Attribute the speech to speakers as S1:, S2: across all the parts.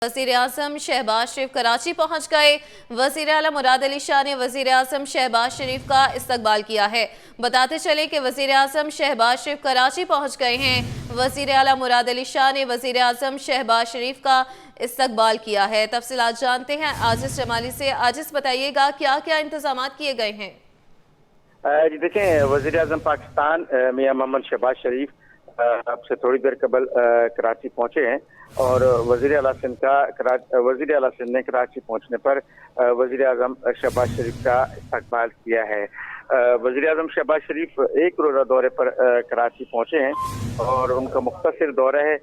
S1: वज़ीर-ए-आज़म शहबाज शरीफ कराची पहुंच गए। वज़ीर-ए-आला मुराद अली शाह ने वज़ीर-ए-आज़म शहबाज शरीफ का इस्तकबाल किया है। बताते चले कि वज़ीर-ए-आज़म शहबाज शरीफ कराची पहुंच गए हैं। वज़ीर-ए-आला मुराद अली शाह ने वज़ीर-ए-आज़म शहबाज शरीफ का इस्तकबाल किया है। तफसीलात जानते हैं आजिज़ जमाली से। आजिज़, बताइएगा क्या क्या इंतजाम किए गए हैं?
S2: जी देखें, वज़ीर-ए-आज़म पाकिस्तान मियां मोहम्मद शहबाज शरीफ अब से थोड़ी देर कबल कराची पहुंचे हैं और वज़ीर-ए-आला सिंध ने कराची पहुंचने पर वज़ीर-ए-आज़म शहबाज शरीफ का इस्तकबाल किया है। वज़ीर-ए-आज़म शहबाज शरीफ एक रोज़ा दौरे पर कराची पहुंचे हैं और उनका मुख्तसर दौरा है।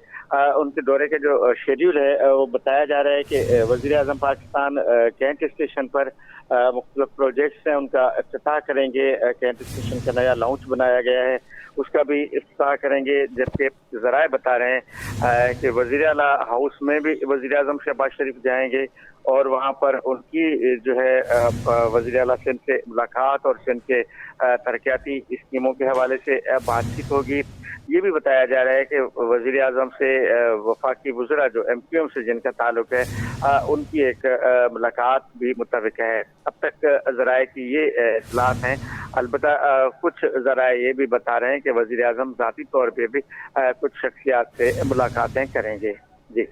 S2: उनके दौरे के जो शेड्यूल है वो बताया जा रहा है कि वज़ीर-ए-आज़म पाकिस्तान कैंट स्टेशन पर मुख्तलिफ प्रोजेक्ट्स हैं उनका इफ्तिताह करेंगे। कैंट स्टेशन का नया लाउंज बनाया गया है, उसका भी इफ्तिताह करेंगे। जबकि ज़राए बता रहे हैं कि वज़ीर-ए-आला हाउस में भी वज़ीर-ए-आज़म शहबाज शरीफ जाएंगे और वहाँ पर उनकी जो है वज़ीर-ए-आला सिंध से मुलाकात और सिंध के तरक्याती स्कीमों के हवाले से बातचीत होगी। ये भी बताया जा रहा है कि वज़ीर-ए-आज़म से वफाकी वज़रा जो MQM से जिनका ताल्लुक है उनकी एक मुलाकात भी मुत्तफ़िक है। अब तक ज़राए की ये इत्तलात हैं। अलबत्ता कुछ ज़राए ये भी बता रहे हैं कि वज़ीर-ए-आज़म ज़ाती तौर पे भी कुछ शख्सियात से मुलाकातें करेंगे। जी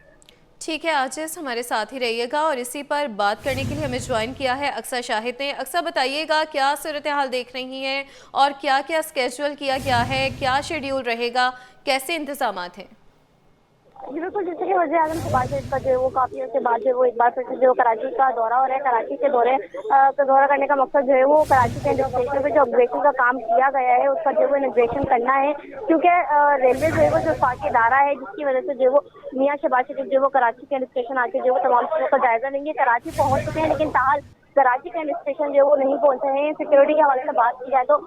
S1: ठीक है आजिज़, हमारे साथ ही रहिएगा और इसी पर बात करने के लिए हमें ज्वाइन किया है अक्सर शाहिद ने। अक्सर, बताइएगा क्या सूरत हाल देख रही हैं और क्या क्या स्केड्यूल किया गया है, क्या शेड्यूल रहेगा, कैसे इंतजामात हैं?
S3: जी बिल्कुल, जैसे कि वज़ीर-ए-आज़म शहबाज शरीफ का जो है वो काफी अर्से बाद जो है वो एक बार फिर से जो कराची का दौरा हो रहा है। कराची के दौरा करने का मकसद जो है वो कराची के स्टेशन पे जो अपग्रेडेशन का काम किया गया है उसका जो है इनॉग्रेशन करना है। क्योंकि रेलवे जो है वो जो साकी इदारा है जिसकी वजह से जो वो मियां शहबाज शरीफ जो वो कराची के स्टेशन आके जो तमाम चीजों का जायजा लेंगे। कराची पहुंच चुके हैं लेकिन ताहाल कराची कैंट स्टेशन जो वो नहीं पहुंचे हैं। सिक्योरिटी के हवाले से बात की जाए तो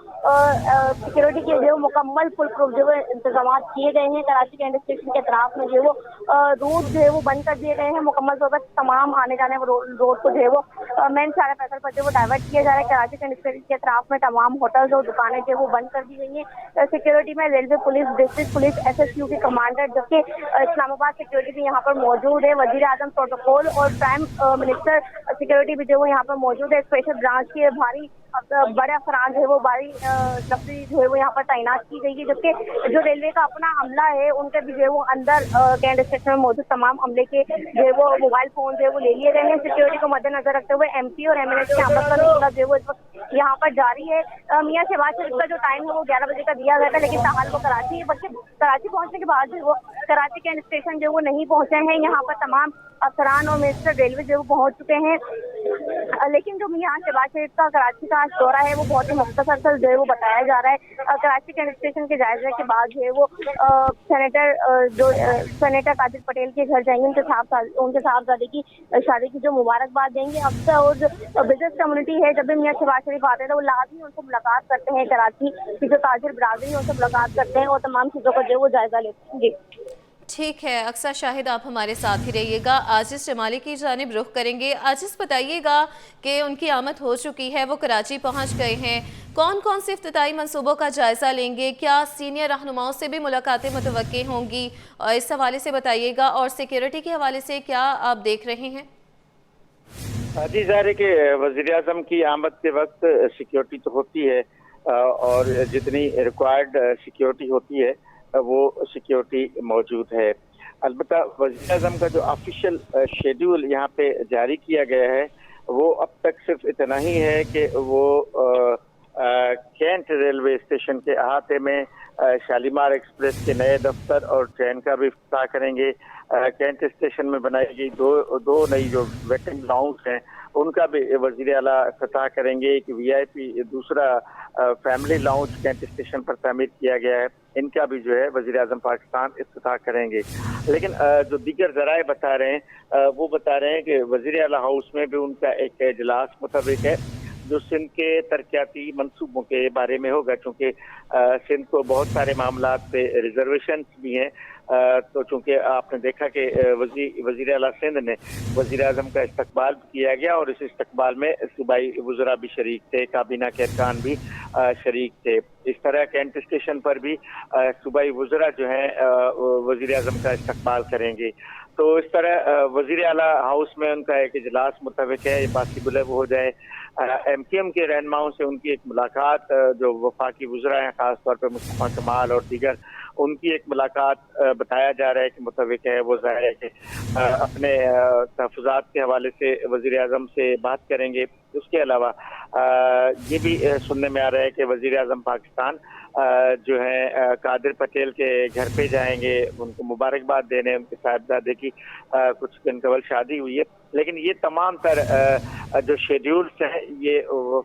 S3: सिक्योरिटी के जो मुकम्मल फुल प्रूफ जो है इंतजाम किए गए हैं। कराची कैंट स्टेशन के अतराफ में जो वो रूट जो है वो बंद कर दिए गए हैं। मुकम्मल तौर पर तमाम आने जाने रोड को जो है वो मेन सारा पैदल पर जो वो डाइवर्ट किया जा रहा है। कराची कैंट स्टेशन के अतराफ में तमाम होटल्स और दुकानें जो वो बंद कर दी गई हैं। सिक्योरिटी में railway police, district police, SSU के कमांडर, जबकि इस्लामाबाद सिक्योरिटी भी यहाँ पर मौजूद है। वज़ीर-ए-आज़म प्रोटोकॉल और प्राइम मिनिस्टर सिक्योरिटी भी जो वो यहाँ पर मौजूद है। स्पेशल ब्रांच के भारी बड़े अफराज है वो भारी तफरी जो है वो यहाँ पर तैनात की गई है। जबकि जो रेलवे का अपना अमला है उनके भी जो है वो अंदर कैंट स्टेशन में मौजूद तमाम अमले के जो है वो मोबाइल फोन जो है वो ले लिए गए हैं। सिक्योरिटी को मद्देनजर रखते हुए MP और MNS के आपस का जो है वो इस वक्त यहाँ पर जारी है। मियां शहबाज शरीफ का जो टाइम है वो 11 बजे का दिया गया था लेकिन ताहाल वो कराची पहुंचने के बाद जो वो कराची कैंट स्टेशन जो वो नहीं पहुंचे हैं। यहाँ पर तमाम अफसरान और मिनिस्टर रेलवे जो पहुंच चुके हैं। लेकिन जो मियां शहबाज शरीफ का कराची का दौरा है वो बहुत ही मुख्तसर जो है वो बताया जा रहा है। कराची कैंट स्टेशन के जायजे के बाद जो है वो सेनेटर कादिर पटेल के घर जाएंगे। उनके साहबजादे की शादी की जो मुबारकबाद देंगे। अफसर और जो बिजनेस कम्युनिटी है जब भी मियां शहबाज शरीफ आते हैं तो वो लाजमी उनसे मुलाकात करते हैं। कराची की जो ताजिर बरादरी उनसे मुलाकात करते हैं और तमाम चीज़ों का जो वो जायजा लेते हैं। जी
S1: ठीक है अक्सर शाहिद, आप हमारे साथ ही रहिएगा। आजिज़ जमाली की जानिब रुख करेंगे। आजिज़, बताइएगा कि उनकी आमद हो चुकी है, वो कराची पहुंच गए हैं, कौन कौन से इफ्तिताई मंसूबों का जायज़ा लेंगे, क्या सीनियर रहनुमाओं से भी मुलाकातें मुतवक्की होंगी, और इस हवाले से बताइएगा। और सिक्योरिटी के हवाले से क्या आप देख रहे हैं?
S2: जी, ज़ाहिर है कि वज़ीर-ए-आज़म की आमद के वक्त सिक्योरिटी तो होती है और जितनी रिक्वायर्ड सिक्योरिटी होती है वो सिक्योरिटी मौजूद है। अलबत्ता वज़ीर-ए-आज़म का जो ऑफिशियल शेड्यूल यहाँ पे जारी किया गया है वो अब तक सिर्फ इतना ही है कि वो कैंट रेलवे स्टेशन के अहाते में शालीमार एक्सप्रेस के नए दफ्तर और ट्रेन का भी इफ्तिताह करेंगे। कैंट स्टेशन में बनाई गई दो नई जो वेटिंग लाउंज हैं उनका भी वज़ीर-ए-आला इफ्तिताह करेंगे। एक VIP दूसरा फैमिली लाउंज कैंट स्टेशन पर तामीर किया गया है, इनका भी जो है वज़ीर-ए-आज़म पाकिस्तान इफ्तिताह करेंगे। लेकिन जो दीगर ज़राए बता रहे हैं वो बता रहे हैं कि वज़ीर-ए-आला हाउस में भी उनका एक इजलास मुतहर्रिक है जो सिंध के तरक्याती मंसूबों के बारे में होगा। चूँकि सिंध को बहुत सारे मामला पे रिजर्वेशन भी हैं तो चूँकि आपने देखा कि वज़ीर-ए-आला सिंध ने वज़ीर-ए-आज़म का इस्तकबाल किया गया और इस इस्तकबाल में सूबाई वज़रा भी शरीक थे, काबीना के अरकान भी शरीक थे। इस तरह कैंट स्टेशन पर भी सूबाई वज़रा जो हैं वज़ीर-ए-आज़म का इस्तकबाल करेंगे। तो इस तरह वजीर आला हाउस में उनका एक इजलास मुतविक है, ये पॉसिबल है वो हो जाए। MKM के रहनुमाओं से उनकी एक मुलाकात, जो वफाकी वज़रा हैं खासतौर पर मुस्तफ़ा कमाल और दीगर, उनकी एक मुलाकात बताया जा रहा है कि मुतविक है। वो ज़ाहिर है कि अपने तहफ़्फ़ुज़ात के हवाले से वज़ीर आज़म से बात करेंगे। उसके अलावा ये भी सुनने में आ रहा है कि वज़ीर आज़म पाकिस्तान जो है कादिर पटेल के घर पे जाएंगे, उनको मुबारकबाद देने। उनके साहिबजादे की कुछ दिन कबल शादी हुई है, लेकिन ये तमाम तर जो शेड्यूल्स हैं ये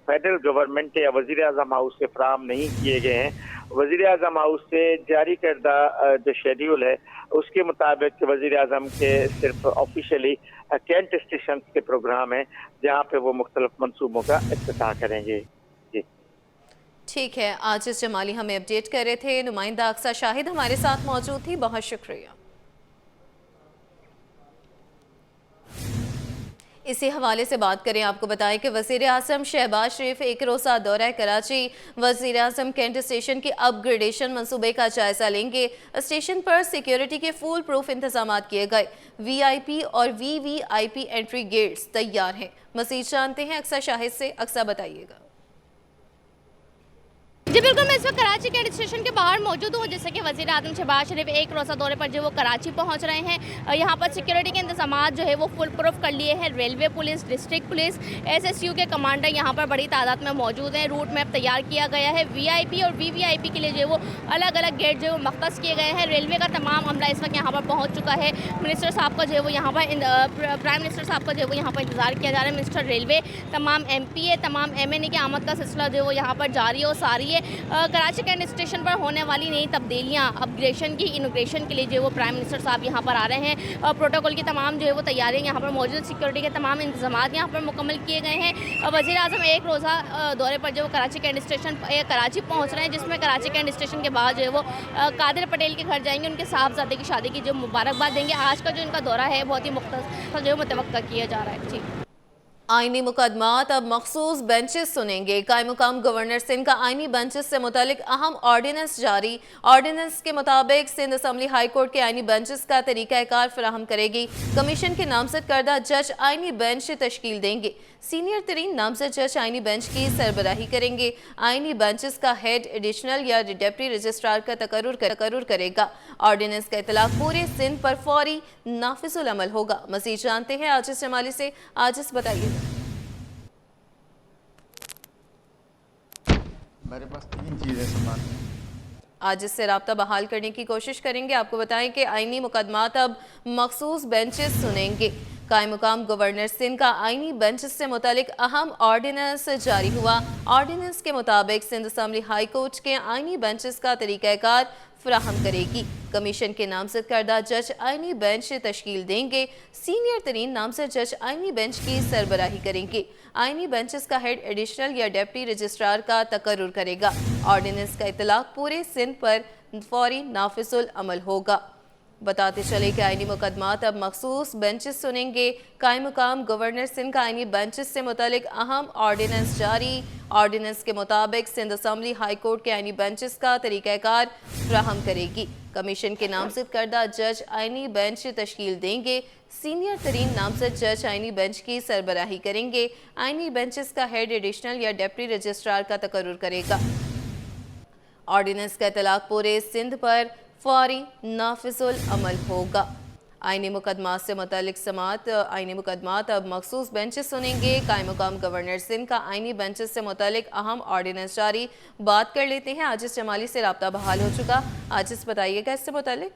S2: फेडरल गवर्नमेंट या वज़ीर आज़म हाउस से फराहम नहीं किए गए हैं। वज़ीर आज़म हाउस से जारी करदा जो शेड्यूल है उसके मुताबिक वज़ीर आज़म के सिर्फ ऑफिशियली कैंट स्टेशन के प्रोग्राम है, जहाँ पे वो मुख्तलिफ मनसूबों का इफ्तिताह करेंगे। जी
S1: ठीक है, आजिज़ जमाली हमें अपडेट कर रहे थे। नुमाइंदा अक्सा शाहिद हमारे साथ मौजूद थी, बहुत शुक्रिया। इसी हवाले से बात करें, आपको बताएं कि वज़ीर आज़म शहबाज शरीफ एक रोज़ा दौरा कराची वज़ीर आज़म कैंट स्टेशन की अपग्रेडेशन मंसूबे का जायज़ा लेंगे। स्टेशन पर सिक्योरिटी के फुल प्रूफ इंतजाम किए गए। VIP और VVIP एंट्री गेट्स तैयार हैं। मज़ीद जानते हैं अक्सा शाहिद से। अक्सा बताइएगा।
S4: जी बिल्कुल, मैं इस वक्त कराची कैंट स्टेशन के बाहर मौजूद हूँ, जैसे कि वज़ीर आज़म शहबाज शरीफ एक रोज़ा दौरे पर जो वो कराची पहुँच रहे हैं। यहाँ पर सिक्योरिटी के इंतजाम जो है वो फुल प्रूफ कर लिए हैं। Railway police, district police, SSU के कमांडर यहाँ पर बड़ी तादाद में मौजूद हैं। रूट मैप तैयार किया गया है। VIP और VVIP के लिए जो है वो अलग अलग गेट जो है वो मख्तस किए गए हैं। रेलवे का तमाम अमला इस वक्त यहाँ पर पहुँच चुका है। मिनिस्टर साहब का जो है वो यहाँ पर प्राइम मिनिस्टर साहब का जो है वो यहाँ पर इंतजार किया जा रहा है। मिनिस्टर रेलवे, तमाम MPA, तमाम MNA की आमद का सिलसिला जो है वो यहाँ पर जारी और सारी है। कराची कैंट स्टेशन पर होने वाली नई तब्दीलियाँ, अपग्रेडेशन की इनोग्रेशन के लिए जो है वो प्राइम मिनिस्टर साहब यहाँ पर आ रहे हैं। प्रोटोकॉल की तमाम जो है वो तैयारियाँ यहाँ पर मौजूद, सिक्योरिटी के तमाम इंतजाम यहाँ पर मुकम्मल किए गए हैं। वज़ीर आज़म एक रोज़ा दौरे पर जो वो कराची कैंट स्टेशन कराची पहुँच रहे हैं, जिसमें कराची कैंट स्टेशन के बाद जो है वो कादिर पटेल के घर जाएंगे, उनके साहबजादे की शादी की जो मुबारकबाद देंगे। आज का जो इनका दौरा है बहुत ही मुख्तसर जो है मुतवक्का किया जा रहा है। जी,
S1: आईनी मुकदमात अब मखसूस बेंचेस सुनेंगे। कायम-मुकाम गवर्नर सिंध का आईनी बेंचेस से मुतालिक अहम ऑर्डिनेंस जारी। ऑर्डिनेंस के मुताबिक सिंध असम्बली हाई कोर्ट के आईनी बेंचेस का तरीक़ाकार फराहम करेगी। कमीशन के नामजद करदा जज आईनी बेंच तश्कील देंगे। सीनियर तरीन नामजद जज आईनी बेंच की सरबराही करेंगे। आईनी बेंचेस का हेड एडिशनल या डिप्टी रजिस्ट्रार का तकर्रुर करेगा। ऑर्डिनेंस का इतलाक पूरे सिंध पर फौरी नाफिजुल अमल होगा। मज़ीद जानते हैं आजिज़ जमाली से। आजिज़ बताइए।
S5: मेरे पास 3 चीज़ें समान
S1: आज इससे राब्ता बहाल करने की कोशिश करेंगे। आपको बताएं कि आईनी मुकदमात अब मखसूस बेंचेस सुनेंगे। कायम-मुकाम गवर्नर सिंध का आईनी बेंचेस से मुतालिक अहम ऑर्डिनेंस जारी हुआ। ऑर्डिनेंस के मुताबिक सिंध असम्बली हाई कोर्ट के आईनी बेंचेस का तरीक़ाकार फराहम करेगी। कमीशन के नामजद करदा जज आईनी बेंच तश्कील देंगे। सीनियर तरीन नामजद जज आईनी बेंच की सरबराही करेंगे। आईनी बेंचेस का हेड एडिशनल या डिप्टी रजिस्ट्रार का तकर्रुर करेगा। ऑर्डिनेंस का इतलाक पूरे सिंध पर फौरी नाफिजुल अमल होगा। बताते चले कि आईनी मुकदमात अब मखसूस बेंचेस सुनेंगे। कायम-मुकाम गवर्नर सिंध का आईनी बेंचेस से मुतालिक अहम ऑर्डिनेंस जारी। ऑर्डिनेंस के मुताबिक सिंध असम्बली हाई कोर्ट के आईनी बेंचेस का तरीक़ाकार फराहम करेगी। कमीशन के नामजद करदा जज आईनी बेंच तश्कील देंगे। सीनियर तरीन नामजद जज आईनी बेंच की सरबराही करेंगे। आईनी बेंचेस का हेड एडिशनल या डिप्टी रजिस्ट्रार का तकर्रुर करेगा। ऑर्डिनेंस का इतलाक पूरे सिंध पर फौरी नाफिजुल अमल होगा। आईनी मुकदमात से मुतालिक समात। आईनी मुकदमात अब मखसूस बेंचेस सुनेंगे। कायम-मुकाम गवर्नर सिंध का आईनी बेंचेस से मुतालिक अहम ऑर्डिनेंस जारी। बात कर लेते हैं आजिज़ जमाली से। राब्ता बहाल हो चुका। आजिज़ बताइएगा इससे मुतालिक।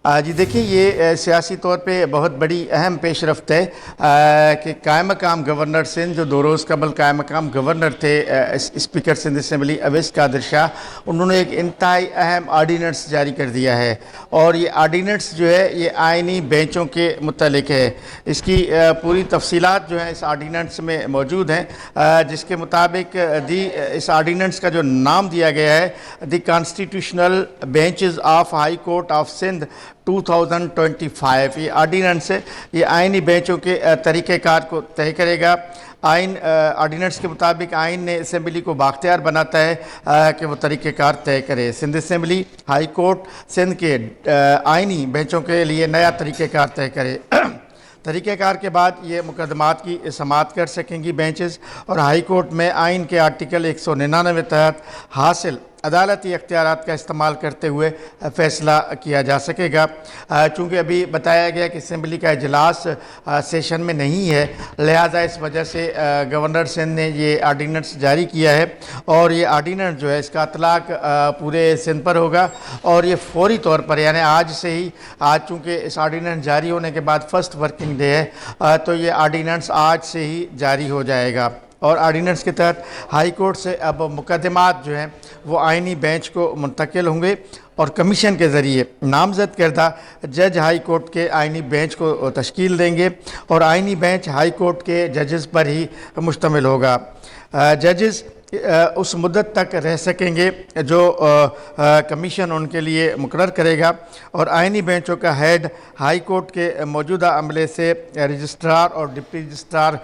S5: जी देखिए, ये सियासी तौर पे बहुत बड़ी अहम पेशरफ्त है कि कायम-मकाम गवर्नर सिंध जो 2 रोज़ कबल कायम-मकाम गवर्नर थे, स्पीकर सिंध असम्बली अवैस कादिर शाह, उन्होंने एक इंतहाई अहम आर्डीनेंस जारी कर दिया है। और ये आर्डीनेंस जो है ये आइनी बेंचों के मुतालिक है। इसकी पूरी तफसीलात जो है इस आर्डीनेंस में मौजूद हैं, जिसके मुताबिक इस आर्डीनेंस का जो नाम दिया गया है the constitutional benches of high court of Sindh 2025। ये ऑर्डिनेंस है, ये आइनी बेंचों के तरीक़ेकार को तय करेगा। आइन ऑर्डिनेंस के मुताबिक आइन ने असेंबली को बाख्तियार बनाता है कि वो तरीक़ेकार तय करे। Sindh assembly high court Sindh के आइनी बेंचों के लिए नया तरीक़ेकार तय करे। तरीक़ेकार के बाद ये मुकदमात की समाअत कर सकेंगी बेंचेस, और हाई कोर्ट में आइन के आर्टिकल 199 तहत हासिल अदालती अख्तियारात का इस्तेमाल करते हुए फ़ैसला किया जा सकेगा। चूँकि अभी बताया गया कि असम्बली का इजलास सेशन में नहीं है, लिहाजा इस वजह से गवर्नर सिंध ने ये आर्डीनेंस जारी किया है, और ये आर्डीनेंस जो है इसका इतलाक़ पूरे सिंध पर होगा, और ये फौरी तौर पर यानी आज से ही, आज चूँकि इस आर्डीनेंस जारी होने के बाद फर्स्ट वर्किंग डे है, तो ये आर्डीनेंस आज से ही जारी हो जाएगा। और आर्डीनेंस के तहत हाई कोर्ट से अब मुकदमात जो हैं वो आइनी बेंच को मुंतकिल होंगे, और कमीशन के ज़रिए नामज़द करदा जज हाई कोर्ट के आइनी बेंच को तश्कील देंगे, और आइनी बेंच हाई कोर्ट के जजेस पर ही मुश्तमिल होगा। जजेस उस मुद्दत तक रह सकेंगे जो कमीशन उनके लिए मुकर्रर करेगा, और आइनी बेंचों का हेड हाई कोर्ट के मौजूदा अमले से रजिस्ट्रार और डिप्टी रजिस्ट्रार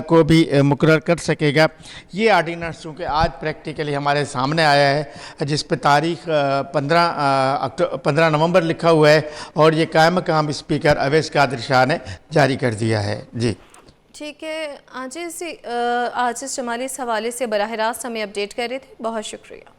S5: को भी मुकर्रर कर सकेगा। ये आर्डीनेंस चूँकि आज प्रैक्टिकली हमारे सामने आया है, जिस पर तारीख़ 15 नवंबर लिखा हुआ है, और ये कायम मकाम स्पीकर अवैस कादिर शाह ने जारी कर दिया है। जी
S1: ठीक है, आज इस जमाली इस हवाले से बराह रास्त हमें अपडेट कर रहे थे, बहुत शुक्रिया।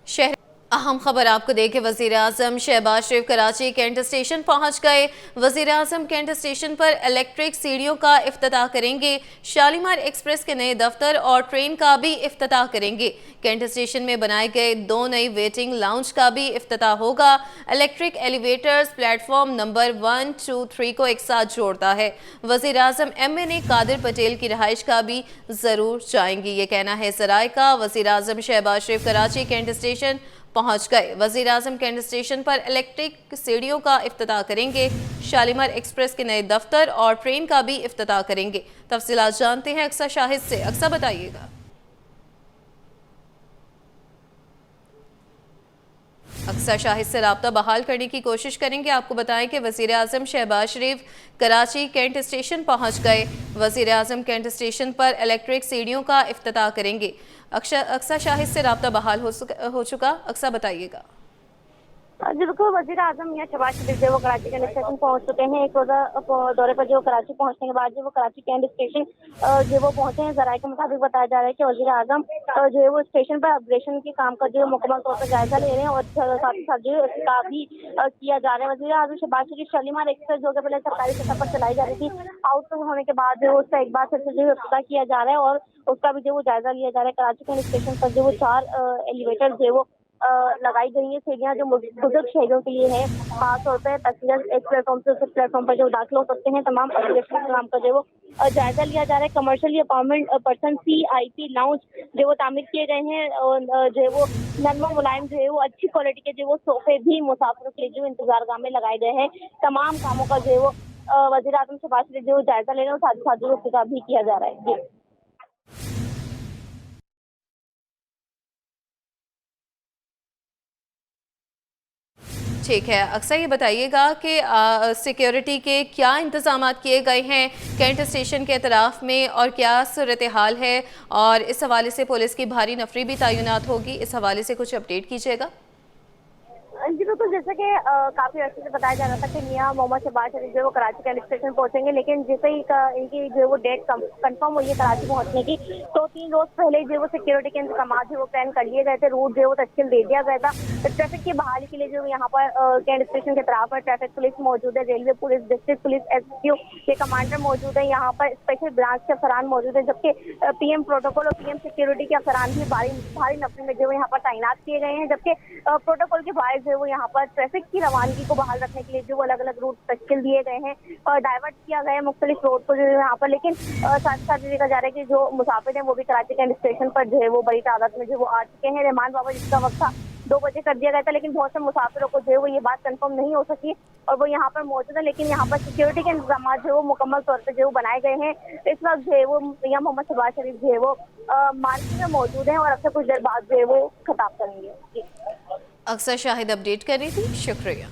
S1: शहर अहम खबर आपको देखे, वज़ीर आज़म शहबाज शरीफ कराची कैंट स्टेशन पहुंच गए। वज़ीर आज़म कैंट स्टेशन पर इलेक्ट्रिक सीढ़ियों का इफ्तिताह करेंगे। शालीमार एक्सप्रेस के नए दफ्तर और ट्रेन का भी इफ्तिताह करेंगे। कैंट स्टेशन में बनाए गए 2 नई वेटिंग लाउंज का भी इफ्तिताह होगा। इलेक्ट्रिक एलिवेटर्स प्लेटफॉर्म नंबर 1, 2, 3 को एक साथ जोड़ता है। वज़ीर आज़म MNA कादिर पटेल की रहाइश का भी ज़रूर जाएंगी, ये कहना है ज़राए का। वज़ीर आज़म शहबाज शरीफ कराची कैंट स्टेशन पहुंच गए। वज़ीर आज़म कैंट स्टेशन पर इलेक्ट्रिक सीढ़ियों का इफ्तिताह करेंगे। शालीमार एक्सप्रेस के नए दफ्तर और ट्रेन का भी इफ्तिताह करेंगे। तफसीलात जानते हैं अक्सा शाहिद से। अक्सा बताइएगा। अक्सा शाहिद से राब्ता बहाल करने की कोशिश करेंगे। आपको बताएं कि वज़ीर आज़म शहबाज शरीफ कराची कैंट स्टेशन पहुंच गए। वज़ीर आज़म कैंट स्टेशन पर इलेक्ट्रिक सीढ़ियों का इफ्तिताह करेंगे। अक्सा शाहिद से राब्ता बहाल हो चुका। अक्सा बताइएगा।
S3: जी बिल्कुल, वज़ीर आज़म यहाँ शहबाज शरीफ जो वो कराची कैंट स्टेशन पहुंच चुके हैं। एक रोज़ा दौरे पर जो कराची पहुंचने के बाद जो वो कराची कैंट स्टेशन जो वो पहुंचे हैं। ज़राए के मुताबिक बताया जा रहा है कि वज़ीर आज़म जो है वो स्टेशन पर अपग्रेडेशन के काम का जो मुकम्मल तौर पर जायजा ले रहे हैं, और साथ ही साथ जो इसका भी किया जा रहा है। वज़ीर आज़म शहबाज शरीफ शालीमार एक्सप्रेस जो कि पहले सरकारी सतह पर चलाई जा रही थी, आउटसोर्स होने के बाद जो उसका एक बार फिर से जो इफ्तिताह किया जा रहा है, और उसका भी जो वो जायजा लिया जा रहा है। कराची कैंट स्टेशन पर जो वो 4 एलिवेटर जो वो लगाई गई है सीढ़ियाँ, जो बुजुर्ग शहरियों के लिए है, खासतौर पर पैसेंजर एक प्लेटफॉर्म से उस प्लेटफॉर्म पर जो दाखिल हो सकते हैं। तमाम अपग्रेडेशन काम का जो वो जायजा लिया जा रहा है। Commercial apartment person CIP lounge जो वो तामीर किए गए हैं, और जो है वो नरम मुलायम जो है वो अच्छी क्वालिटी के जो वो सोफे भी मुसाफिरों के लिए जो इंतजारगाह में लगाए गए हैं। तमाम कामों का जो है वो वज़ीर आज़म शहबाज शरीफ जो जायजा ले रहे हैं, और साथ ही साथ जो इफ्तिताह भी किया जा रहा है। जी
S1: ठीक है, अक्सर ये बताइएगा कि सिक्योरिटी के क्या इंतजाम किए गए हैं कैंट स्टेशन के अतराफ़ में, और क्या सूरत हाल है, और इस हवाले से पुलिस की भारी नफरी भी तैनात होगी। इस हवाले से कुछ अपडेट कीजिएगा।
S3: जी बिल्कुल, जैसे कि काफी अर्से से बताया जा रहा था कि मियां मोहम्मद शहबाज शरीफ जो वो कराची कैंट स्टेशन पहुंचेंगे, लेकिन जैसे ही इनकी जो वो डेट कंफर्म हुई है कराची पहुंचने की, तो 3 रोज पहले जो वो सिक्योरिटी के इंतजाम जो वो प्लान कर लिए गए थे। रूट जो वो तश्कील दे दिया गया था। तो ट्रैफिक की बहाली के लिए जो यहाँ पर कैंट स्टेशन के तरफ पर ट्रैफिक पुलिस मौजूद है, railway police, district police, SQ के कमांडर मौजूद है। यहाँ पर स्पेशल ब्रांच के अफसरान मौजूद है, जबकि PM प्रोटोकॉल और PM सिक्योरिटी के अफसरान भी भारी नफरी में जो यहाँ पर तैनात किए गए हैं। जबकि प्रोटोकॉल के बायस जो वो यहाँ पर ट्रैफिक की रवानगी को बहाल रखने के लिए जो अलग अलग रूट तश्कील दिए गए हैं, और डाइवर्ट किया गया है मुख्तलिफ रोड को जो यहाँ पर। लेकिन साथ साथ देखा जा रहा है कि जो मुसाफिर हैं वो भी कराची कैंट स्टेशन पर जो है वो बड़ी तादाद में जो वो आ चुके हैं। रहमान बाबा जिसका वक्त था 2 बजे कर दिया गया था, लेकिन बहुत से मुसाफिरों को जो है वो ये बात कंफर्म नहीं हो सकी और वो यहाँ पर मौजूद है। लेकिन यहाँ पर सिक्योरिटी के इंतजाम जो है वो मुकम्मल तौर पर जो है वो बनाए गए हैं। इस वक्त जो है वो मियां मोहम्मद शहबाज शरीफ जो है वो मार्केट में मौजूद हैं और अब से कुछ देर बाद जो है वो खिताब करेंगे। जी।
S1: अक्सर शाहिद अपडेट कर रही थी, शुक्रिया।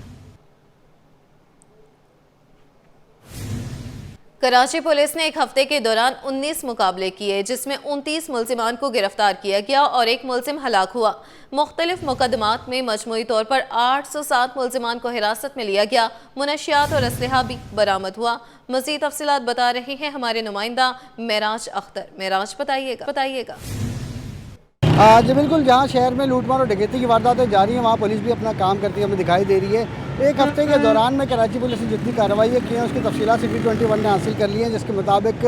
S1: कराची पुलिस ने एक हफ्ते के दौरान 19 मुकाबले किए, जिसमें 29 मुलजिमान को गिरफ्तार किया गया और एक मुलजिम हलाक हुआ। मुख्तलिफ मुकदमात में मजमूई तौर पर 807 मुलजिमान को हिरासत में लिया गया। मुनशियात और असलहा भी बरामद हुआ। मजीद तफसीलात बता रहे हैं हमारे नुमाइंदा मेराज अख्तर। मेराज बताइएगा।
S6: जी बिल्कुल, जहाँ शहर में लूटमार और डकैती की वारदातें जारी हैं वहाँ पुलिस भी अपना काम करती हमें दिखाई दे रही है। एक हफ्ते के दौरान में कराची पुलिस ने जितनी कार्रवाइयाँ की हैं उसकी तफसीलात सिटी 21 ने हासिल कर ली हैं, जिसके मुताबिक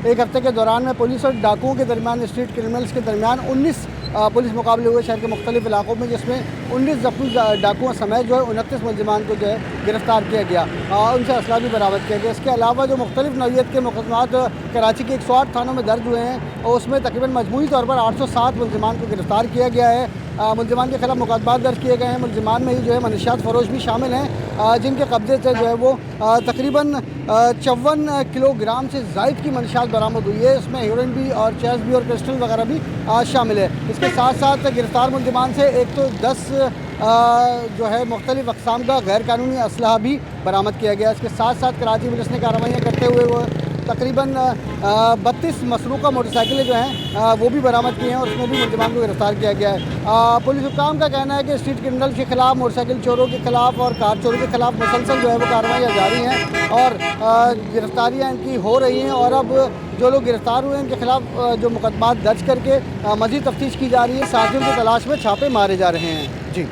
S6: एक हफ्ते के दौरान में पुलिस और डाकुओं के दरमियान, स्ट्रीट क्रिमिनल्स के दरमियान 19 पुलिस मुकाबले हुए शहर के मुख्तलिफ इलाकों में, जिसमें 19 जख्मी डाकुओं समेत जो है 29 मुलजिमान को जो है गिरफ्तार किया गया। उनसे असला भी बरामद किया गया। इसके अलावा जो मुख्तलिफ नौइयत के मुकदमात कराची के 108 थानों में दर्ज हुए हैं और उसमें तकरीबन मजमूई तौर पर 807 मुलजिमान को गिरफ्तार किया गया है। मुलजिमान के खिलाफ मुकदमात दर्ज किए गए हैं। मुलजिमान में ही जो है मनशियात फरोश भी शामिल हैं, जिनके कब्जे से जो है वो तकरीबन 54 किलोग्राम से ज़ायद की मनशियात बरामद हुई है। इसमें हेरोइन भी और चेस भी और क्रिस्टल वगैरह भी शामिल है। इसके साथ साथ गिरफ्तार मुलजिमान से एक तो 10 जो है मुख्तलिफ अक़साम का गैर कानूनी असलहा भी बरामद किया गया। इसके साथ साथ कराची पुलिस ने कार्रवाइयाँ करते हुए वो तकरीबन 32 मसरूक़ा मोटरसाइकिलें जो हैं वो भी बरामद की हैं और उसमें भी मुलजिमान को गिरफ्तार किया गया है। पुलिस हुकाम का कहना है कि स्ट्रीट क्रिमिनल के खिलाफ, मोटरसाइकिल चोरों के खिलाफ और कार चोरों के खिलाफ मुसलसल जो है वो कार्रवाइयाँ जारी हैं और गिरफ्तारियाँ इनकी हो रही हैं और अब जो लोग गिरफ्तार हुए हैं इनके खिलाफ जो मुकदमात दर्ज करके मज़ीद तफ्तीश की जा रही है। साथियों की तलाश में छापे मारे जा रहे हैं। जी।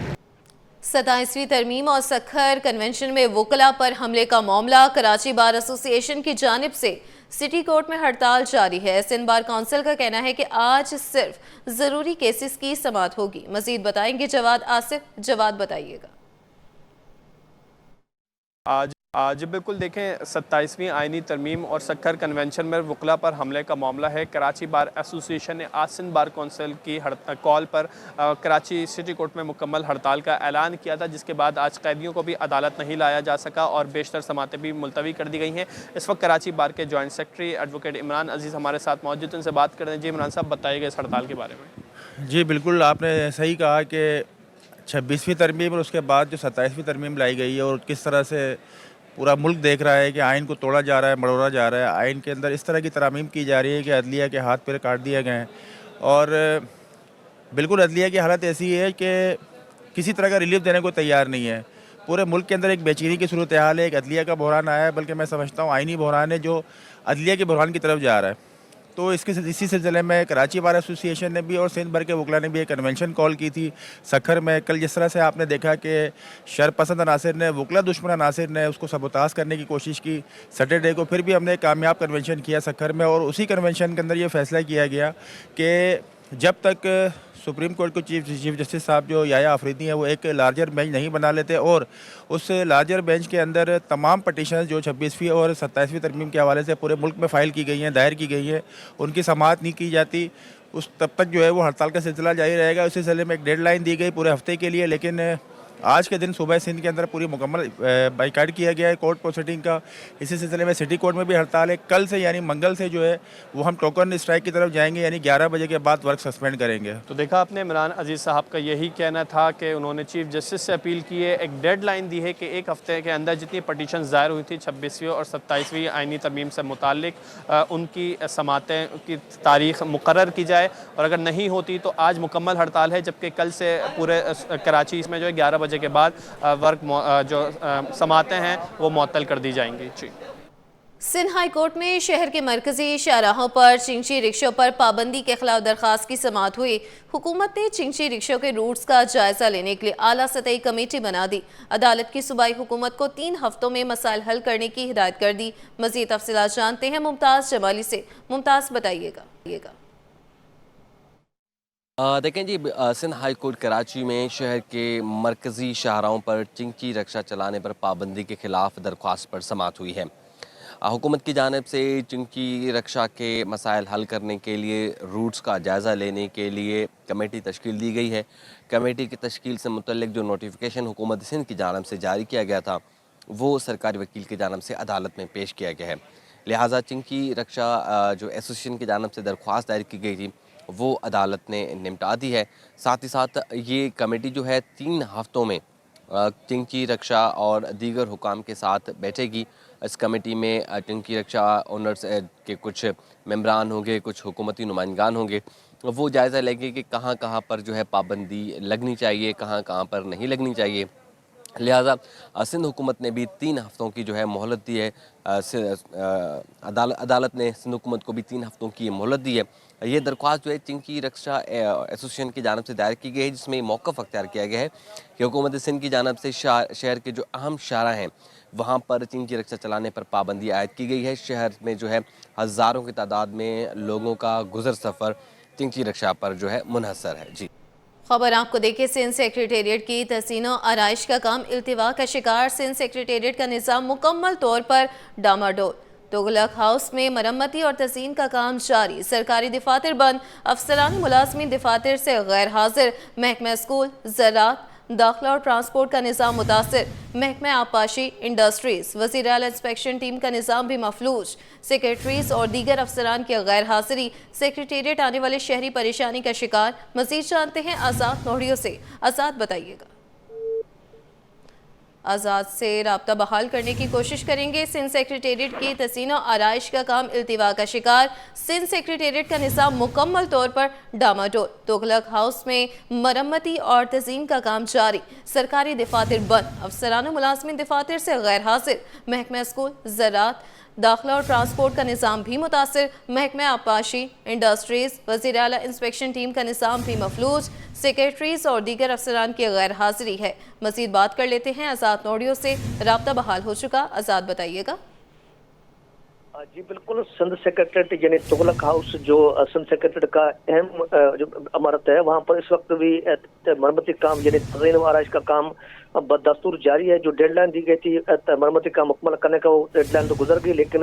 S1: 27वीं तरमीम और सखर कन्वेंशन में वकला पर हमले का मामला। कराची बार एसोसिएशन की जानिब से सिटी कोर्ट में हड़ताल जारी है। सिंध बार काउंसिल का कहना है कि आज सिर्फ जरूरी केसेस की समाअत होगी। मजीद बताएंगे जवाद आसिफ। जवाद बताइएगा।
S7: आज बिल्कुल देखें, 27वीं आइनी तरमीम और सखर कन्वेंशन में वकला पर हमले का मामला है। कराची बार एसोसिएशन ने आज सिंध बार कौंसिल की कॉल पर कराची सिटी कोर्ट में मुकम्मल हड़ताल का ऐलान किया था, जिसके बाद आज कैदियों को भी अदालत नहीं लाया जा सका और बेशतर समातें भी मुलतवी कर दी गई हैं। इस वक्त कराची बार के जॉइंट सेक्रेटरी एडवोकेट इमरान अजीज़ हमारे साथ मौजूद, उनसे बात कर रहे हैं। जी इमरान साहब, बताइएगा इस हड़ताल के बारे में।
S8: जी बिल्कुल, आपने सही कहा कि 26वीं तरमीम और उसके बाद जो 27वीं तरमीम लाई गई है और किस तरह से पूरा मुल्क देख रहा है कि आइन को तोड़ा जा रहा है, मड़ोड़ा जा रहा है। आइन के अंदर इस तरह की तरामीम की जा रही है कि अदलिया के हाथ पैर काट दिए गए हैं और बिल्कुल अदलिया की हालत ऐसी है कि किसी तरह का रिलीफ देने को तैयार नहीं है। पूरे मुल्क के अंदर एक बेचैनी की सूरत हाल है। एक अदलिया का बहरान आया है, बल्कि मैं समझता हूँ आइनी बहरान है जो अदलिया के बहरान की तरफ जा रहा है। तो इसी सिलसिले में कराची बार एसोसिएशन ने भी और सिंध भर के वकला ने भी एक कन्वेंशन कॉल की थी सखर में। कल जिस तरह से आपने देखा कि शरपसंद अनासिर ने, वकला दुश्मन अनासिर ने उसको सबोताज करने की कोशिश की सैटरडे को, फिर भी हमने एक कामयाब कन्वेंशन किया सखर में और उसी कन्वेंशन के अंदर ये फैसला किया गया कि जब तक सुप्रीम कोर्ट के चीफ जस्टिस साहब जो याया अफरीदी हैं वो एक लार्जर बेंच नहीं बना लेते और उस लार्जर बेंच के अंदर तमाम पटिशन जो 26वीं और 27वीं तरमीम के हवाले से पूरे मुल्क में फ़ाइल की गई हैं, दायर की गई हैं, उनकी समाअत नहीं की जाती, उस तब तक जो है वो हड़ताल का सिलसिला जारी रहेगा। उसी सिलसिले में एक डेडलाइन दी गई पूरे हफ्ते के लिए, लेकिन आज के दिन सुबह सिंध के अंदर पूरी मुकम्मल बाइकाट किया गया है कोर्ट प्रोसीडिंग का। इसी सिलसिले में सिटी कोर्ट में भी हड़ताल है। कल से यानी मंगल से जो है वो हम टोकन स्ट्राइक की तरफ जाएंगे, यानी 11 बजे के बाद वर्क सस्पेंड करेंगे।
S7: तो देखा आपने, इमरान अजीज़ साहब का यही कहना था कि उन्होंने चीफ जस्टिस से अपील की है, एक डेडलाइन दी है कि एक हफ्ते के अंदर जितनी पटिशन दायर हुई थी 26वीं और 27वीं आइनी तरमीम से मुताल्लिक उनकी समातें की तारीख मुकर्रर की जाए और अगर नहीं होती तो आज मुकम्मल हड़ताल है, जबकि कल से पूरे कराची में जो है 11 बजे के बाद वर्क जो समातें हैं वो मुअत्तल कर दी जाएंगी। जी।
S1: सिंध हाई कोर्ट में शहर के मरकजी शाहराहों पर चिंची रिक्शों पर पाबंदी के खिलाफ दरखास्त की समाअत हुई। हुकूमत ने चिंची रिक्शों के रूट्स का जायजा लेने के लिए आला सतही कमेटी बना दी। अदालत की सूबाई हुकूमत को 3 हफ्तों में मसाइल हल करने की हिदायत कर दी। मज़ीद तफसीलात जानते हैं मुमताज़ जमाली से। मुमताज़, बताइएगा।
S9: देखें जी, सिंध हाई कोर्ट कराची में शहर के मरकज़ी शाहराहों पर चिंची रिक्शा चलाने पर पाबंदी के खिलाफ दरख्वास्त पर समाअत हुई है। हुकूमत की जानिब से चिंकी रक्षा के मसाइल हल करने के लिए रूट्स का जायज़ा लेने के लिए कमेटी तश्कील दी गई है। कमेटी की तश्कील से मुतल्लिक जो नोटिफिकेशन हुकूमत सिंध की जानिब से जारी किया गया था वो सरकारी वकील की जानिब से अदालत में पेश किया गया है। लिहाजा चिंकी रक्षा जो एसोसिएशन की जानिब से दरख्वास्त दायर की गई थी वो अदालत ने निपटा दी है। साथ ही साथ ये कमेटी जो है 3 हफ्तों में चिंकी रक्षा और दीगर हुकाम के साथ बैठेगी। इस कमेटी में चिंकी रक्षा ओनर्स के कुछ मेंबरान होंगे, कुछ हुकूमती नुमाइंदगान होंगे। वो जायज़ा लेंगे कि कहाँ कहाँ पर जो है पाबंदी लगनी चाहिए, कहाँ कहाँ पर नहीं लगनी चाहिए। लिहाजा सिंध हुकूमत ने भी 3 हफ्तों की जो है मोहलत दी है। अदालत ने सिंध हुकूमत को भी 3 हफ्तों की मोहलत दी है। ये दरख्वास्त जो है चिंकी रक्षा एसोसिएशन की जानिब से दायर की गई है, जिसमें मौक़िफ़ अख्तियार किया गया है कि हुकूमत सिंध की जानिब से शहर के जो अहम शारा हैं वहाँ पर चिंकी रक्षा चलाने पर पाबंदी आयद की गई है। शहर में जो है हज़ारों की तादाद में लोगों का गुज़र सफ़र चिंकी रक्षा पर जो है मुनहसर है। जी
S1: खबर आपको देखिए, सिंध सेक्रेटेरिएट की तहसीन और आराइश का काम इल्तिवा का शिकार। सिंध सेक्रेटेरिएट का निज़ाम मुकम्मल तौर पर डामाडोल। तुगलक हाउस में मरम्मती और तज़ीन का काम जारी। सरकारी दफातर बंद, अफसरान मुलाजमीन दफातर से गैर हाजिर। महकमा स्कूल, ज़राअत, दाखिला और ट्रांसपोर्ट का निज़ाम मुतासिर। महकमा आबपाशी, इंडस्ट्रीज, वज़ीर आला इंस्पेक्शन टीम का निज़ाम भी मफलूज। सेक्रेटरीज और दीगर अफसरान की गैर हाजिरी। सेक्रेटेरिएट आने वाले शहरी परेशानी का शिकार। मज़ीद जानते हैं आज़ाद नोहड़ियों से। आज़ाद बताइएगा। आज़ाद से रब्ता बहाल करने की कोशिश करेंगे। सिंध सेक्रेटेरिएट की तहसीन और आराइश का काम इल्तिवा का शिकार। सिंध सेक्रेटेरिएट का निज़ाम मुकम्मल तौर पर डामाडोल। तुगलक हाउस में मरम्मती और तज़ीन का काम जारी। सरकारी दफातर बंद, अफसरान मुलाजमीन दफातर से गैर हाजिर। महकमा स्कूल, ज़राअत, दाखिला और ट्रांसपोर्ट का निज़ाम भी मुतासिर। महकमा आबपाशी, इंडस्ट्रीज, वज़ीर आला इंस्पेक्शन टीम का निज़ाम भी मफलूज। सेक्रेटरीज और दीगर अफसरान की गैर हाजिरी है। मज़ीद बात कर लेते हैं आज़ाद नोहड़ियों से। रब्ता बहाल हो चुका, आज़ाद बताइएगा।
S10: जी बिल्कुल, सिंध सेक्रेटरीट यानी तुगलक हाउस जो सिंध सेक्रेटरीट का अहम जो इमारत है वहाँ पर इस वक्त भी मरम्मती काम यानी तज़ीन व आराइश का काम बदस्तूर जारी है। जो डेडलाइन दी गई थी मरम्मती काम मुकम्मल करने का, वो डेडलाइन तो गुजर गई, लेकिन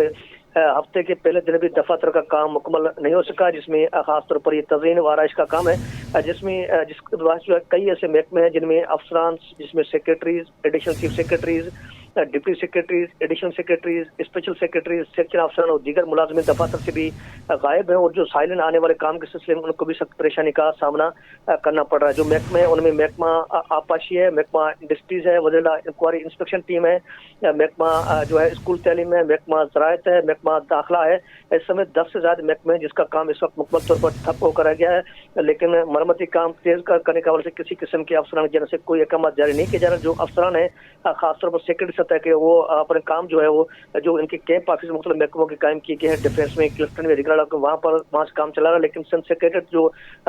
S10: हफ्ते के पहले दिन भी दफातर का काम मुकम्मल नहीं हो सका, जिसमें खासतौर पर ये तज़ीन व आराइश का काम है, जिसमें जिसके बाद जो है कई ऐसे महकमे हैं जिनमें अफसरान, जिसमें secretaries, additional chief secretaries, deputy secretaries, additional secretaries, special secretaries, section अफसरान और दीगर मुलाजमीन दफातर से भी गायब है। और जो साइलेंट आने वाले काम के सिलसिले में उनको भी सख्त परेशानी का सामना करना पड़ रहा है। जो महकमे हैं उनमें महकमा आबपाशी है, महकमा इंडस्ट्रीज है, वज़ीर आला इंक्वायरी इंस्पेक्शन टीम है, महकमा जो है स्कूल तालीम है, महकमा ज़राअत है, महकमा दाखिला है। इस समय 10 से ज़्यादा महकमे हैं जिसका काम इस वक्त मुकम्मल तौर पर ठप होकर रह गया है, लेकिन मरम्मती काम तेज करने के वजह से किसी किस्म के अफसरान की से कोई अहकाम जारी नहीं किया जा रहा। जो अफसरान है खासतौर पर सेक्रेटरी सतह के, वो अपने काम जो है वो जो इनके कैंप ऑफिस मुख्तलिफ महकमों के कायम किए गए हैं, डिफेंस में, क्लिफ्टन में, वहाँ से काम चला रहा है। लेकिन सिंध सेक्रेटरीट जो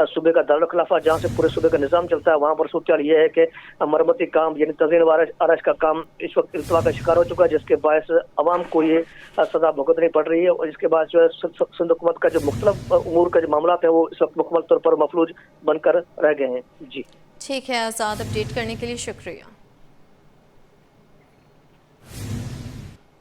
S10: सूबे का दारुल खिलाफा जहाँ से पूरे सूबे का निज़ाम चलता है, वहाँ पर सूरत ये है कि मरम्मती काम यानी तज़ीन व आराइश का काम इस वक्त इल्तिवा का शिकार हो चुका है, जिसके बायस अवाम को ये सजा भुगतनी पड़ रही है। और इसके बाद जो है सिंध हुकूमत का जो मुख्तलिफ उमूर का जो मामला है वो इस वक्त मुकम्मल तौर पर मफलूज बनकर रह गए हैं। जी
S1: ठीक है आज़ाद, अपडेट करने के लिए शुक्रिया।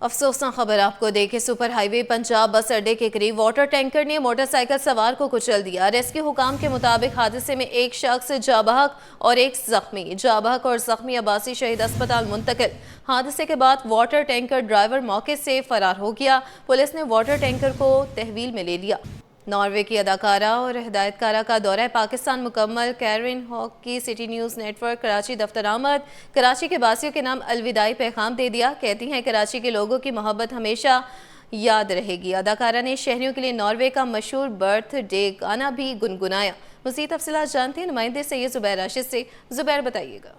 S1: अफसोसनाक खबर आपको देखे, सुपर हाईवे पंजाब बस अड्डे के करीब वाटर टैंकर ने मोटरसाइकिल सवार को कुचल दिया। रेस्क्यू हुकाम के मुताबिक हादसे में एक शख्स जाबहक और एक जख्मी। जाबहक और जख्मी अब्बासी शहीद अस्पताल मुंतकिल। हादसे के बाद वाटर टैंकर ड्राइवर मौके से फरार हो गया। पुलिस ने वाटर टैंकर को तहवील में ले लिया। नॉर्वे की अदाकारा और हिदायतकारा का दौरा पाकिस्तान मुकम्मल। कैरन हॉक की सिटी न्यूज़ नेटवर्क कराची दफ्तर आमद। कराची के बासियों के नाम अलविदाई पैगाम दे दिया। कहती हैं कराची के लोगों की मोहब्बत हमेशा याद रहेगी। अदाकारा ने शहरियों के लिए नॉर्वे का मशहूर बर्थडे गाना भी गुनगुनाया। मज़ीद तफसीलात जानते हैं नुमाइंदे सैयद ज़ुबैर राशिद से। ज़ुबैर बताइएगा।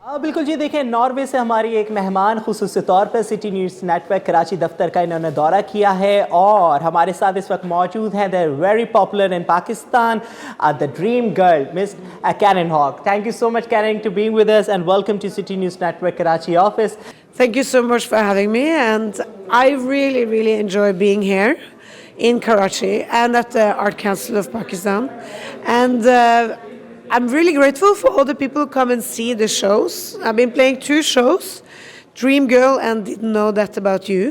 S11: बिल्कुल जी, देखें नॉर्वे से हमारी एक मेहमान खुसूसी तौर पर सिटी न्यूज़ नेटवर्क कराची दफ्तर का इन्होंने दौरा किया है और हमारे साथ इस वक्त मौजूद हैं। They are very popular in Pakistan, the dream girl miss Karen Hawk. Thank you so much Karen to being with us and welcome to City News Network Karachi office.
S12: Thank you so much for having me, and I really enjoy being here in Karachi and at the Art Council of Pakistan, and I'm really grateful for all the people who come and see the shows. I've been playing 2 shows, Dream Girl and Didn't Know That About You.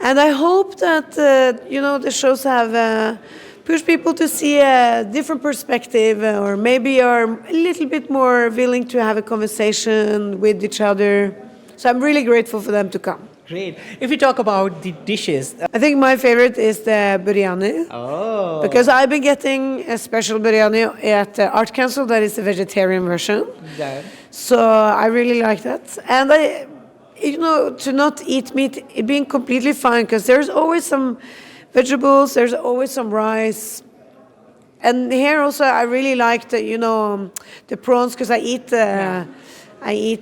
S12: And I hope that, the shows have pushed people to see a different perspective, or maybe are a little bit more willing to have a conversation with each other. So I'm really grateful for them to come.
S11: Great. If we talk about the dishes,
S12: I think my favorite is the biryani.
S11: oh,
S12: Because I've been getting a special biryani at the Art Council that is the vegetarian version.
S11: yeah.
S12: So I really like that. And to not eat meat, it being completely fine, because there's always some vegetables, there's always some rice. And here also I really like the prawns, because I eat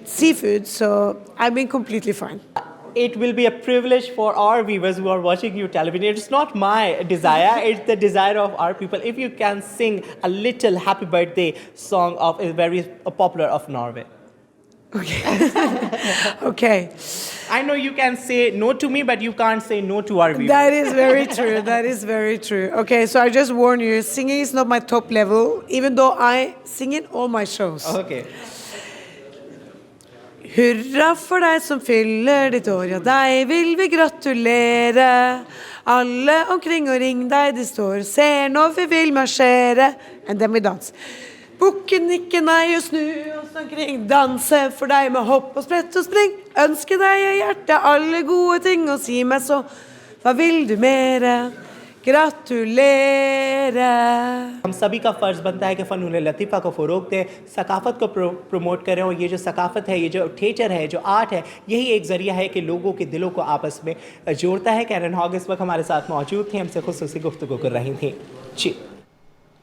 S12: seafood, so I've been completely fine.
S11: It will be a privilege for our viewers who are watching you television. It's not my desire, it's the desire of our people. If you can sing a little happy birthday song of a very popular of Norway.
S12: Okay.
S11: I know you can say no to me, but you can't say no to our viewers.
S12: That is very true. That is very true. Okay, so I just warn you, singing is not my top level, even though I sing in all my shows.
S11: Okay.
S12: Hurra for deg som fyller ditt år, ja, deg vil vi gratulere. Alle omkring og ring deg, de står, ser når vi vil marsjere. And then we dance. Bukken, nikke, nei og snu oss omkring, danse for deg med hopp og sprett og spring. Ønske deg i hjertet alle gode ting, og si meg så, hva vil du mere? ग्रेटुलेरे।
S11: हम सभी का फ़र्ज़ बनता है कि फ़नून लतीफ़ा को फ़रोग़ दें, सकाफ़त को प्रमोट करें, और ये जो सकाफ़त है, ये जो थिएटर है, जो आर्ट है, यही एक ज़रिया है कि लोगों के दिलों को आपस में जोड़ता है। कैरन हॉग इस वक्त हमारे साथ मौजूद थी, हमसे खुसूसी गुफ्तगू कर रही थी। जी।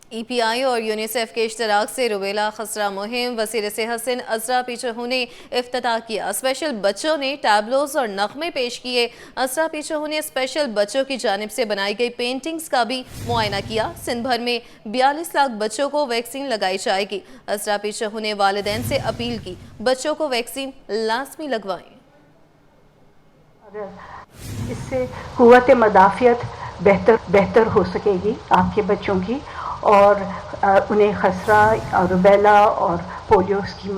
S1: EPI और यूनिसेफ के इश्तराक से रुबेला खसरा मुहिम वज़ीर सेहत सिंध असरा पीछहू ने इफ्तिताह किया। स्पेशल बच्चों ने टैबलोज और नग़मे पेश किए। असरा पीछहू ने स्पेशल बच्चों की जानिब से बनाई गई पेंटिंग्स का भी मुआयना किया। सिंध भर में 42 लाख बच्चों को वैक्सीन लगाई जाएगी। असरा पीछहू ने वालिदैन से अपील की, बच्चों को वैक्सीन लाजमी लगवाएं।
S13: इससे कुव्वत मदाफ़ियत बेहतर हो सकेगी आपके बच्चों की, और उन्हें खसरा, रुबेला और पोलियो की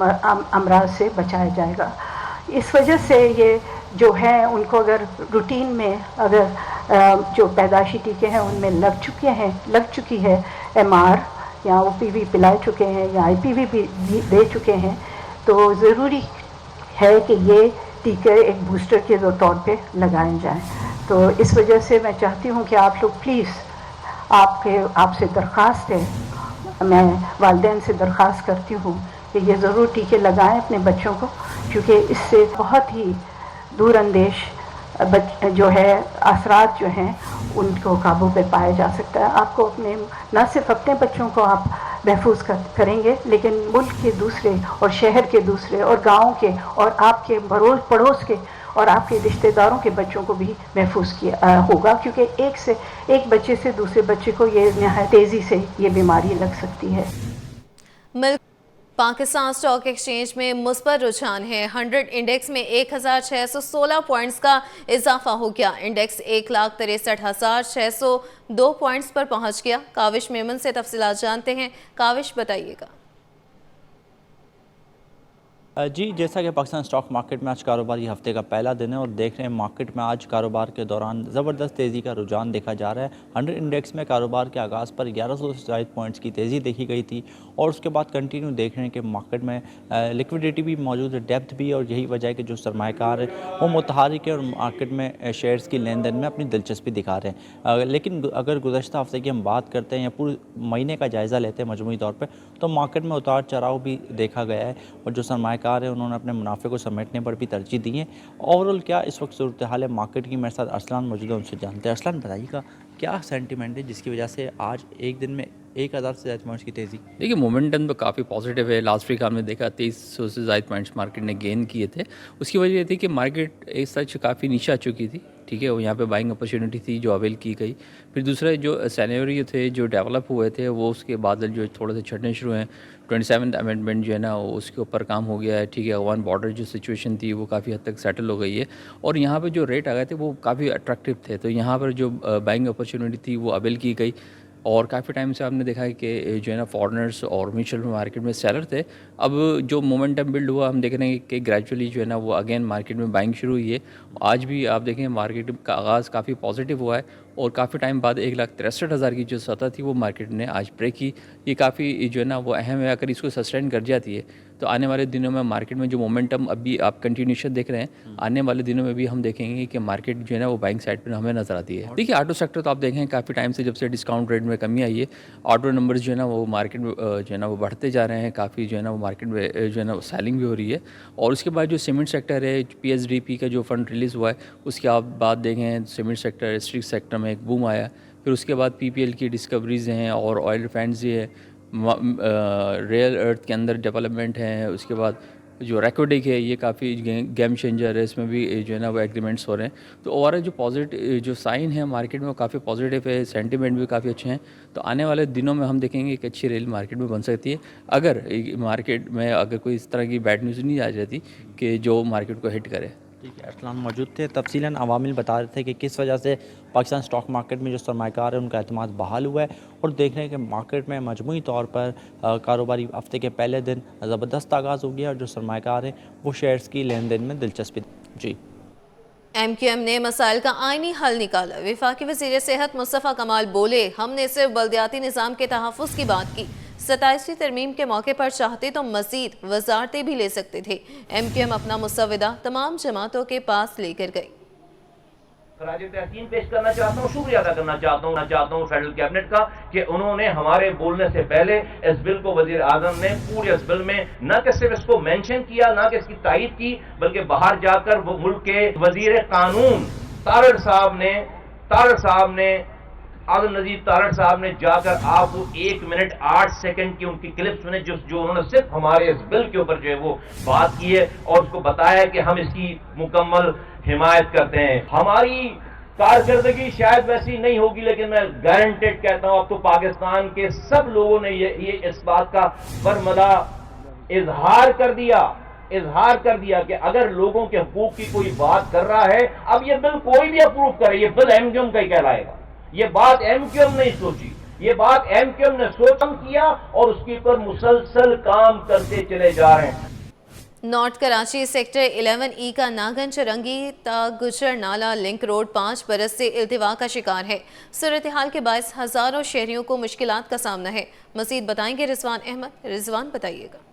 S13: अमराज से बचाया जाएगा। इस वजह से ये जो है उनको अगर रूटीन में अगर जो पैदाशी टीके हैं उनमें लग चुकी है MR या OPV पिला चुके हैं या IPV भी दे चुके हैं, तो ज़रूरी है कि ये टीके एक बूस्टर के तौर पे लगाए जाएं। तो इस वजह से मैं चाहती हूँ कि आप लोग प्लीज़, आपसे दरख्वास्त है, मैं वालिदैन से दरख्वास्त करती हूँ कि ये ज़रूर टीके लगाएं अपने बच्चों को, क्योंकि इससे बहुत ही दूरअंदेश जो है असरात जो हैं उनको काबू पे पाया जा सकता है। आपको अपने, न सिर्फ अपने बच्चों को आप महफूज करेंगे, लेकिन मुल्क के दूसरे और शहर के दूसरे और गाँव के और आपके पड़ोस के और आपके रिश्तेदारों के बच्चों को भी महफूज किया होगा, क्योंकि एक बच्चे से दूसरे बच्चे को ये नहायत तेज़ी से ये बीमारी लग सकती है।
S1: पाकिस्तान स्टॉक एक्सचेंज में मुस्बत रुझान है। 100 इंडेक्स में 1616 पॉइंट्स का इजाफा हो गया। इंडेक्स 1,63,602 पॉइंट्स पर पहुंच गया। काविश मेमन से तफसीलात जानते हैं। काविश, बताइएगा।
S14: जी, जैसा कि पाकिस्तान स्टॉक मार्केट में आज कारोबारी हफ्ते का पहला दिन है और देख रहे हैं मार्केट में आज कारोबार के दौरान ज़बरदस्त तेज़ी का रुझान देखा जा रहा है। 100 इंडेक्स में कारोबार के आगाज़ पर 1100 से ज़ायद पॉइंट्स की तेज़ी देखी गई थी और उसके बाद कंटिन्यू देख रहे हैं कि मार्केट में लिक्विडिटी भी मौजूद है, डेप्थ भी, और यही वजह है कि जो सरमायाकार है वो मुतहरिक है और मार्केट में शेयर्स की लेन देन में अपनी दिलचस्पी दिखा रहे हैं। लेकिन अगर गुज़श्ता हफ्ते की हम बात करते हैं या पूरे महीने का जायज़ा लेते हैं मजमूई तौर पर, तो मार्केट में उतार चढ़ाव भी देखा गया है और जो सरमायाकार है उन्होंने अपने मुनाफे को समेटने पर भी तरजीह दी है। ओवरऑल क्या इस वक्त सूरत हाल है मार्केट की? मेरे साथ अरसलान मौजूद है, उनसे जानते हैं। अरसलान, बताइएगा क्या सेंटीमेंट है जिसकी वजह से आज एक दिन में 1000 से ज़्यादा पॉइंट्स की तेज़ी?
S15: देखिए, मोमेंटम तो काफ़ी पॉजिटिव है। लास्ट वीक हमने देखा 2300 से ज़्यादा पॉइंट्स मार्केट ने गेन किए थे। उसकी वजह ये थी कि मार्केट एक सच काफ़ी नीचे आ चुकी थी, ठीक है, वो यहाँ पे बाइंग अपॉर्चुनिटी थी जो अवेल की गई। फिर दूसरा जो सिनेरियो थे जो डेवलप हुए थे वो उसके बादल जो थोड़े से छटने शुरू हैं। 27th अमेंडमेंट जो है ना उसके ऊपर काम हो गया है, ठीक है। अफगान बॉर्डर जो सिचुएशन थी वो काफ़ी हद तक सेटल हो गई है और यहाँ पे जो रेट आ गए थे वो काफ़ी अट्रैक्टिव थे, तो यहाँ पर जो बाइंग अपॉर्चुनिटी थी वो अवेल की गई। और काफ़ी टाइम से आपने देखा है कि जो है ना फॉरेनर्स और म्यूचुअल मार्केट में सेलर थे। अब जो मोमेंटम बिल्ड हुआ हम देख रहे हैं कि ग्रेजुअली जो है ना वो अगेन मार्केट में बाइंग शुरू हुई है। आज भी आप देखें मार्केट का आगाज़ काफ़ी पॉजिटिव हुआ है और काफ़ी टाइम बाद 1,63,000 की जो सतह थी वो मार्केट ने आज ब्रेक की। ये काफ़ी जो है ना वो अहम है। अगर इसको सस्टेन कर जाती है तो आने वाले दिनों में मार्केट में जो मोमेंटम अभी आप कंटिन्यूशन देख रहे हैं, आने वाले दिनों में भी हम देखेंगे कि मार्केट जो है ना वो बाइंग साइड पर हमें नजर आती है। देखिए ऑटो सेक्टर तो आप देखें काफ़ी टाइम से जब से डिस्काउंट रेट में कमी आई है, ऑटो नंबर्स जो है ना वो मार्केट में जो है ना वो बढ़ते जा रहे हैं। काफ़ी जो है ना वो मार्केट में जो है ना वो सेलिंग भी हो रही है। और उसके बाद जो सीमेंट सेक्टर है, PSDP का जो फंड रिलीज़ हुआ है उसके आप बात देखें, सीमेंट सेक्टर स्ट्रीट सेक्टर में एक बूम आया। फिर उसके बाद PPL की डिस्कवरीज़ हैं और ऑयल रिफाइनरीज है, रेयर अर्थ के अंदर डेवलपमेंट हैं। उसके बाद जो रैकोडिक है ये काफ़ी गेम चेंजर है, इसमें भी जो है ना वो एग्रीमेंट्स हो रहे हैं। तो ओवरऑल जो पॉजिटिव जो साइन है मार्केट में वो काफ़ी पॉजिटिव है, सेंटीमेंट भी काफ़ी अच्छे हैं। तो आने वाले दिनों में हम देखेंगे कि अच्छी रेल मार्केट में बन सकती है अगर मार्केट में अगर कोई इस तरह की बैड न्यूज़ नहीं आ जाती कि जो मार्केट को हिट करे।
S14: ठीक है, अरसलान मौजूद थे। तफसीलन अवामिल बता रहे थे कि किस वजह से पाकिस्तान स्टॉक मार्केट में जो सरमायाकार है उनका एतमाद बहाल हुआ है और देख रहे हैं कि मार्केट में मजमूई तौर पर कारोबारी हफ्ते के पहले दिन ज़बरदस्त आगाज़ हो गया और जो सरमायाकार हैं वो शेयर्स की लेन देन में दिलचस्पी। जी,
S1: MQM ने मसाइल का आईनी हल निकाला। वफाकी वज़ीर सेहत मुस्तफ़ा कमाल बोले, हमने सिर्फ बल्दियाती निज़ाम के तहफ़्फ़ुज़ की बात की। 27वीं तरमीम के मौके पर चाहते तो मज़ीद वज़ारतें भी ले सकते थे। MQM अपना मुसव्विदा तमाम जमातों के पास लेकर गई।
S16: खराज तहसीन पेश करना चाहता हूँ, शुक्रिया अदा करना चाहता हूँ फेडरल कैबिनेट का कि उन्होंने हमारे बोलने से पहले इस बिल को वजीर आजम ने पूरे इस बिल में न कि सिर्फ इसको मेंशन किया, न कि इसकी तायीद की, बल्कि बाहर जाकर वो मुल्क के वजीर कानून तारड़ साहब ने आजम नजीर तारड़ साहब ने जाकर आपको 1 मिनट 8 सेकंड की उनकी क्लिप सुने जो उन्होंने सिर्फ हमारे इस बिल के ऊपर जो है वो बात की है और उसको बताया कि हम इसकी मुकम्मल हिमायत करते हैं। हमारी कारकर्दगी शायद वैसी नहीं होगी, लेकिन मैं गारंटेड कहता हूं अब तो पाकिस्तान के सब लोगों ने ये इस बात का बरमदा इजहार कर दिया कि अगर लोगों के हकूक की कोई बात कर रहा है, अब ये बिल कोई भी अप्रूव करे, ये बिल MQM का ही कहलाएगा। ये बात MQM नहीं सोची, ये बात MQM ने सोच किया और उसके ऊपर मुसलसल काम करते चले जा रहे हैं।
S1: नॉर्थ कराची सेक्टर 11E का नागन चरंगी ता गुजर नाला लिंक रोड 5 बरस से इल्तिवा का शिकार है। सूरत हाल के बायस हजारों शहरियों को मुश्किलात का सामना है। मजीद बताएंगे रिजवान अहमद। रिजवान बताइएगा।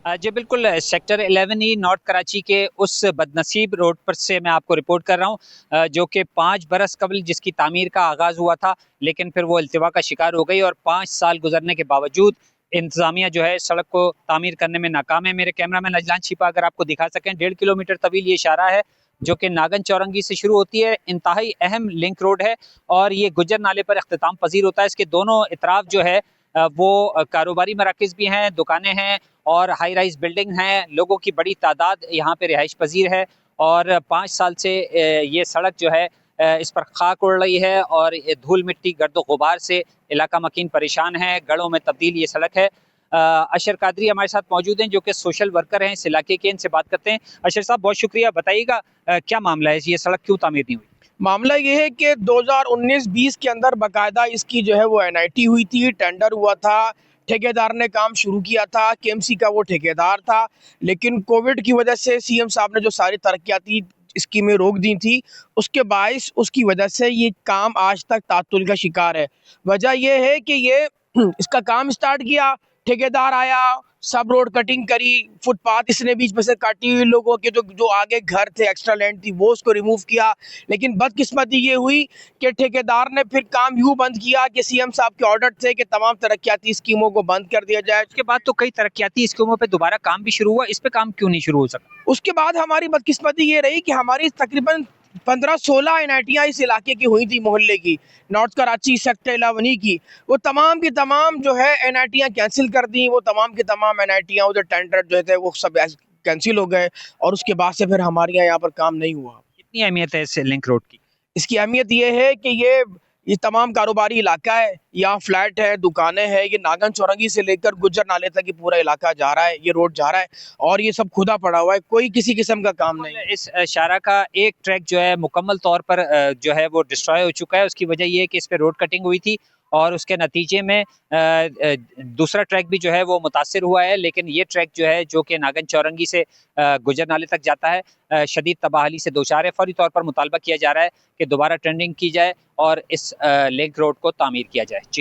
S17: जी बिल्कुल, सेक्टर 11E नॉर्थ कराची के उस बदनसीब रोड पर से मैं आपको रिपोर्ट कर रहा हूँ जो कि 5 बरस कबल जिसकी तामीर का आगाज़ हुआ था, लेकिन फिर वो इल्तिवा का शिकार हो गई और 5 साल गुजरने के बावजूद इंतज़ामिया जो है सड़क को तामीर करने में नाकाम है। मेरे कैमरामैन अजलान छिपा अगर आपको दिखा सकें, 1.5 किलोमीटर तवील ये इशारा है जो कि नागन चौरंगी से शुरू होती है। इंतहाई अहम लिंक रोड है और ये गुजर नाले पर अख्तिताम पजीर होता है। इसके दोनों इतराफ जो है वो कारोबारी मराकज़ भी हैं, दुकानें हैं और हाई राइज बिल्डिंग हैं। लोगों की बड़ी तादाद यहाँ पे रिहाइश पजीर है और 5 साल से ये सड़क जो है इस पर खाक उड़ रही है और धूल मिट्टी गर्द गुबार से इलाका मकीन परेशान है। गढ़ों में तब्दील ये सड़क है। अशर कादरी हमारे साथ मौजूद हैं जो कि सोशल वर्कर हैं इस इलाके के, इनसे बात करते हैं। अशर साहब बहुत शुक्रिया, बताइएगा क्या मामला है, ये सड़क क्यों तामीर नहीं हुई?
S18: मामला ये है कि 2019-20 के अंदर बाकायदा इसकी जो है वो NIT हुई थी, टेंडर हुआ था, ठेकेदार ने काम शुरू किया था, KMC का वो ठेकेदार था, लेकिन कोविड की वजह से CM साहब ने जो सारी तरक्याती स्कीमें रोक दी थी, उसके बायस उसकी वजह से ये काम आज तक तातुल का शिकार है। वजह यह है कि ये इसका काम स्टार्ट किया, ठेकेदार आया, सब रोड कटिंग करी, फुटपाथ इसने बीच में से काटी, लोगों के जो आगे घर थे, एक्स्ट्रा लैंड थी, वो उसको रिमूव किया। लेकिन बदकिस्मती ये हुई कि ठेकेदार ने फिर काम यूँ बंद किया कि CM साहब के ऑर्डर थे कि तमाम तरक्याती स्कीमों को बंद कर दिया जाए।
S17: उसके बाद तो कई तरक्याती स्कीमों पे दोबारा काम भी शुरू हुआ, इस पे काम क्यों नहीं शुरू हो सका?
S18: उसके बाद हमारी बदकिस्मती ये रही कि हमारी तकरीबन 15-16 NITयाँ इस इलाके की हुई थी, मोहल्ले की, नॉर्थ कराची सेक्टर 11E की। वो तमाम की तमाम जो है NITयाँ कैंसिल कर दी, वो तमाम की तमाम NITयाँ उधर टेंडर जो थे वो सब कैंसिल हो गए और उसके बाद से फिर हमारे यहाँ पर काम नहीं हुआ।
S17: कितनी अहमियत है इस लिंक रोड की?
S18: इसकी अहमियत ये है कि ये तमाम कारोबारी इलाका है, यहाँ फ्लैट है, दुकानें हैं, ये नागन चौरंगी से लेकर गुज्जर नाले तक ये पूरा इलाका जा रहा है, ये रोड जा रहा है और ये सब खुदा पड़ा हुआ है, कोई किसी किस्म का काम नहीं।
S17: इस शारा का एक ट्रैक जो है मुकम्मल तौर पर जो है वो डिस्ट्रॉय हो चुका है। उसकी वजह ये है कि इस पे रोड कटिंग हुई थी और उसके नतीजे में दूसरा ट्रैक भी जो है वो मुतासिर हुआ है, लेकिन ये ट्रैक जो है जो कि नागन चौरंगी से गुजर नाले तक जाता है शदीद तबाहली से दोचार है। फौरी तौर पर मुतालबा किया जा रहा है कि दोबारा ट्रेंडिंग की जाए और इस लिंक रोड को तामीर किया जाए। जी।